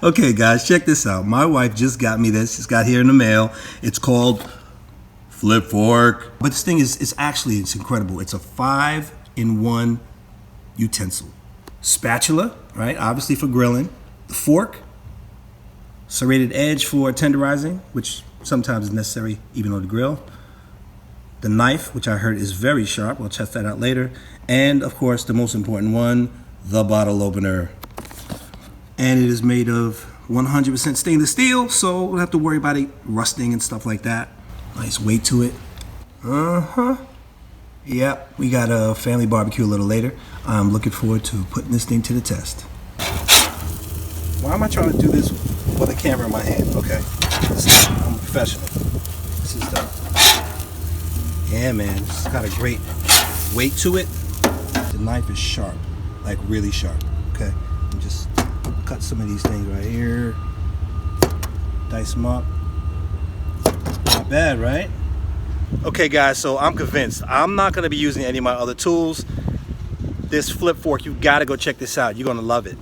Okay guys, check this out. My wife just got me this. It's got here in the mail. It's called FlipFork. But this thing is it's incredible. It's a 5-in-1 utensil. Spatula, right? Obviously for grilling. The fork, serrated edge for tenderizing, which sometimes is necessary even on the grill. The knife, which I heard is very sharp. We'll test that out later. And of course, the most important one, the bottle opener. And it is made of 100% stainless steel, so we don't have to worry about it rusting and stuff like that. Nice weight to it. Yep, we got a family barbecue a little later. I'm looking forward to putting this thing to the test. Why am I trying to do this with a camera in my hand? Okay, I'm a professional. This is done. Yeah, man, it's got a great weight to it. The knife is sharp, like really sharp. Okay, and just cut some of these things right here. Dice them up. Not bad, right? Okay, guys, so I'm convinced. I'm not gonna be using any of my other tools. This FlipFork, you gotta go check this out. You're gonna love it.